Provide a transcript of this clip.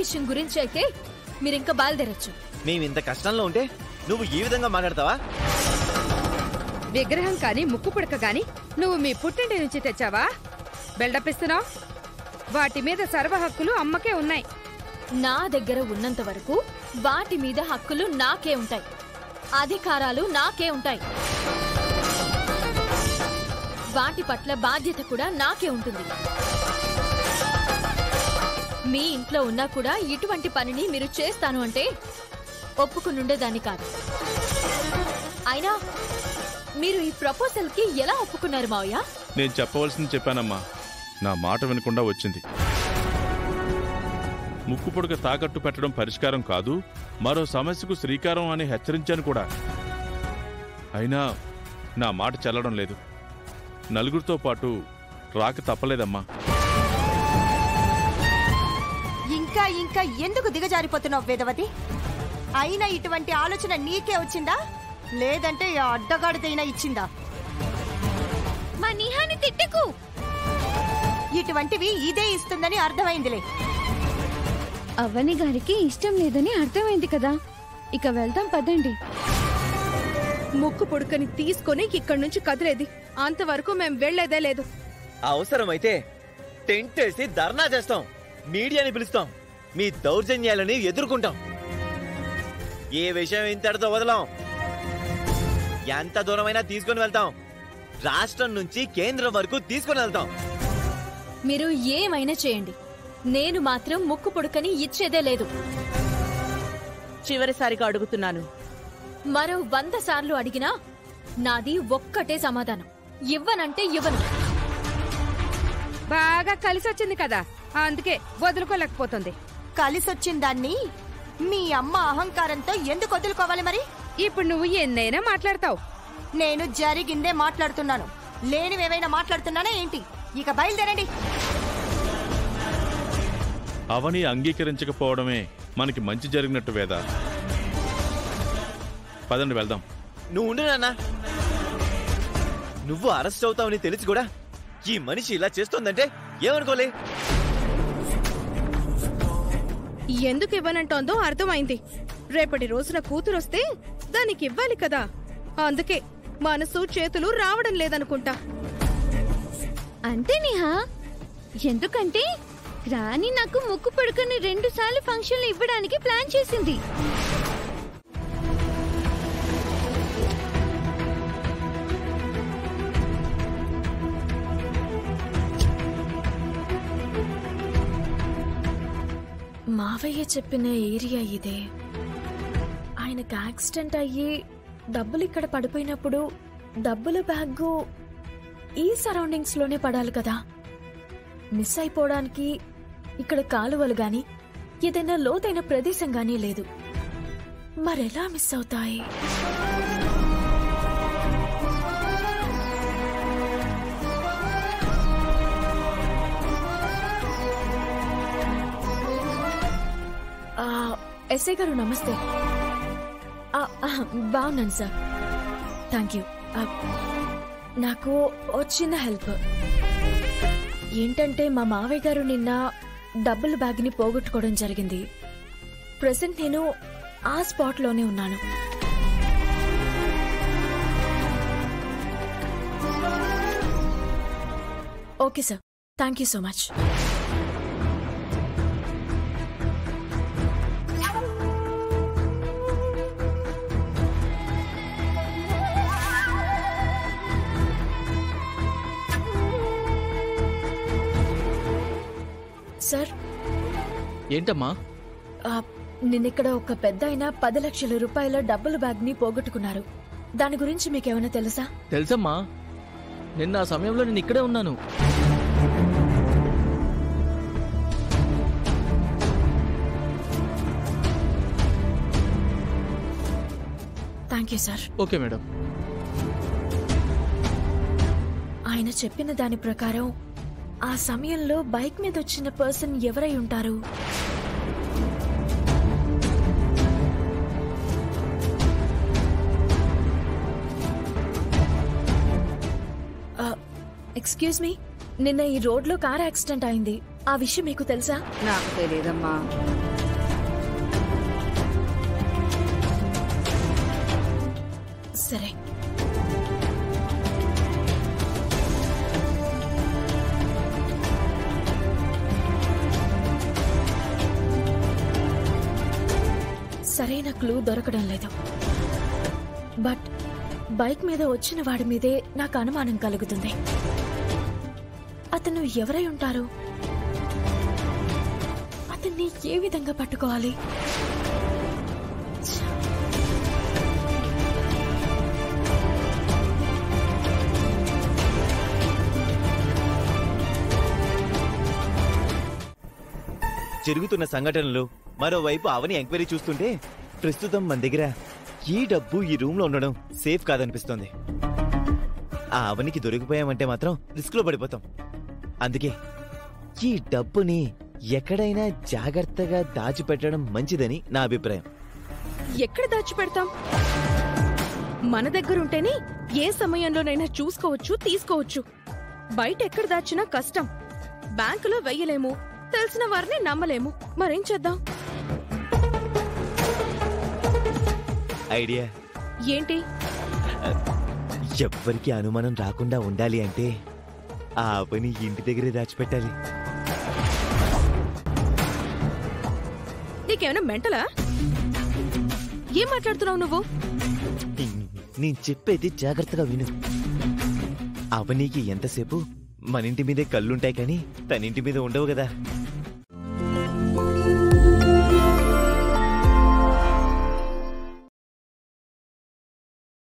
విషయం గురించి అయితే మీరింకా బయలుదేరొచ్చు. మేమింత కష్టంలో ఉంటే నువ్వు ఈ విధంగా మాట్లాడతావా? విగ్రహం కాని ముక్కు పుడక గాని నువ్వు మీ పుట్టింటి నుంచి తెచ్చావా? బిల్డప్ ఇస్తున్నావు. వాటి మీద సర్వ హక్కులు అమ్మకే ఉన్నాయి. నా దగ్గర ఉన్నంత వరకు వాటి మీద హక్కులు నాకే ఉంటాయి, అధికారాలు నాకే ఉంటాయి. వాటి పట్ల బాధ్యత కూడా నాకే ఉంటుంది. మీ ఇంట్లో ఉన్నా కూడా ఇటువంటి పనిని మీరు చేస్తాను అంటే ఒప్పుకునుండేదాన్ని కాదు. అయినా మీరు ఈ ప్రపోజల్ కి ఎలా ఒప్పుకున్నారు మావయ్య? నేను చెప్పవలసింది చెప్పానమ్మా, నా మాట వినకుండా వచ్చింది. ముక్కు పొడక తాకట్టు పెట్టడం పరిష్కారం కాదు, మరో సమస్యకు శ్రీకారం అని హెచ్చరించాను కూడా. అయినా నా మాట చెల్లడం లేదు. నలుగురితో పాటు రాక తప్పలేదమ్మా. ఇంకా ఇంకా ఎందుకు దిగజారిపోతున్నావు వేదవతి? అయినా ఇటువంటి ఆలోచన నీకే వచ్చిందా, లేదంటే అడ్డగాడిదైనా ఇచ్చిందా? మా నిహాని తిట్టకు. ఇటువంటివి ఇదే ఇస్తుందని అర్థమైందిలే. అవని గారికి ఇష్టం లేదని అర్థమైంది కదా, ఇక వెళ్దాం పదండి. ముక్కు పుడకని తీసుకుని ఇక్కడి నుంచి కదిలేది అంతవరకు మేం వెళ్లేదే లేదు. అవసరమైతే టెంట్ వేసి ధర్నా చేస్తాం, మీడియాని పిలుస్తాం, మీ దౌర్జన్యాలని ఎదుర్కొంటాం. ఏ విషయం ఇంతటితో వదలం. ఎంత దూరమైనా తీసుకుని వెళ్తాం. రాష్ట్రం నుంచి కేంద్రం వరకు తీసుకుని వెళ్తాం. మీరు ఏమైనా చేయండి, నేను మాత్రం ముక్కు పుడకని ఇచ్చేదే లేదు. చివరిసారిగా అడుగుతున్నాను, మరో 100 సార్లు అడిగినా నాది ఒక్కటే సమాధానం, ఇవ్వనంటే ఇవ్వను. బాగా కలిసొచ్చింది కదా, అందుకే వదులుకోలేకపోతుంది. కలిసొచ్చిన దాన్ని మీ అమ్మ అహంకారంతో ఎందుకు వదులుకోవాలి మరి? ఇప్పుడు నువ్వు ఎన్నైనా మాట్లాడతావు. నేను జరిగిందే మాట్లాడుతున్నాను, లేనివేమైనా మాట్లాడుతున్నానా ఏంటి? ఇక బయలుదేరండి. అవని అంగీకరించకపోవడమే మనకి మంచి జరిగినట్టు వేద. పదండి వెళ్దాం. నువ్వు ఉండు నాన్న. నువ్వు అరెస్ట్ అవుతావని తెలిసి కూడా ఈ మనిషి ఇలా చేస్తోందంటే ఏమనుకోలే. ఎందుకు ఇవ్వనంటోందో అర్థమైంది. రేపటి రోజున కూతురొస్తే దానికి ఇవ్వాలి కదా, అందుకే మనసు చేతులు రావడం లేదనుకుంటా. అంతే నిహా, ఎందుకంటే రాణి నాకు ముక్కు పుడకని 2 సార్లు ఫంక్షన్లు ఇవ్వడానికి ప్లాన్ చేసింది. మావయ్య చెప్పిన ఏరియా ఇదే. ఆయనకు యాక్సిడెంట్ అయ్యి డబ్బులు ఇక్కడ పడిపోయినప్పుడు డబ్బుల బ్యాగు ఈ సరౌండింగ్స్ లోనే పడాలి కదా. మిస్ అయిపోవడానికి ఇక్కడ కాలువలు గాని ఏదైనా లోతైన ప్రదేశం గానీ లేదు. మరెలా మిస్ అవుతాయి? ఎస్ఐ గారు నమస్తే. బాగున్నాను సార్, థ్యాంక్ యూ. నాకు చిన్న హెల్ప్ ఏంటంటే మా మావయ్య గారు నిన్న డబ్బుల బ్యాగ్ ని పోగొట్టుకోవడం జరిగింది. ప్రెసెంట్ నేను ఆ స్పాట్ లోనే ఉన్నాను. Okay sir, thank you so much. Sir, ఏంటమ్మా? నిన్నిక్కడ ఒక పెద్ద ఆయన 10 లక్షల రూపాయల డబ్బుల బ్యాగ్ ని పోగొట్టుకున్నారు. దాని గురించి మీకేమైనా తెలుసా? తెలుసమ్మా, నిన్న ఆ సమయంలో నేను ఇక్కడే ఉన్నాను. Thank you sir. Okay madam. ఆయన చెప్పిన దాని ప్రకారం ఆ సమయంలో బైక్ మీద వచ్చిన పర్సన్ ఎవరై ఉంటారు? ఎక్స్క్యూజ్ మీ, నిన్న ఈ రోడ్ లో కార్ యాక్సిడెంట్ అయింది. ఆ విషయం మీకు తెలుసా? నాకు తెలియదమ్మా. సరే. సరైన క్లూ దొరకడం లేదు. బట్ బైక్ మీద వచ్చిన వాడి మీదే నాకు అనుమానం కలుగుతుంది. అతను ఎవరై ఉంటారు? అతన్ని ఏ విధంగా పట్టుకోవాలి? జరుగుతున్న సంఘటనలు, మరోవైపు అవని ఎంక్వైరీ చూస్తుంటే ప్రస్తుతం మన దగ్గర ఈ డబ్బు ఈ రూమ్ లో ఉండడం సేఫ్ కాదనిపిస్తోంది. ఆ అవనికి దొరికిపోయామంటే మాత్రం రిస్క్ లో పడిపోతాం. అందుకే ఈ డబ్బుని ఎక్కడైనా జాగ్రత్తగా దాచిపెట్టడం మంచిదని నా అభిప్రాయం. ఎక్కడ దాచిపెడతాం? మన దగ్గరుంటేనే ఏ సమయంలోనైనా చూసుకోవచ్చు, తీసుకోవచ్చు. బయట ఎక్కడ దాచినా కష్టం. బ్యాంకులో వెయ్యలేము, తెలిసిన వారిని నమ్మలేము. మరేం చేద్దాం? ఐడియా ఏంటి? ఎవ్వరికి అనుమానం రాకుండా ఉండాలి అంటే ఆ పని ఇంటి దగ్గరే దాచిపెట్టాలి. నీకేమైనా మెంటలా? ఏం మాట్లాడుతున్నావు నువ్వు? నేను చెప్పేది జాగ్రత్తగా విను. అవనీకి ఎంతసేపు మన ఇంటి మీదే కళ్ళుంటాయి కానీ తన ఇంటి మీద ఉండవు కదా.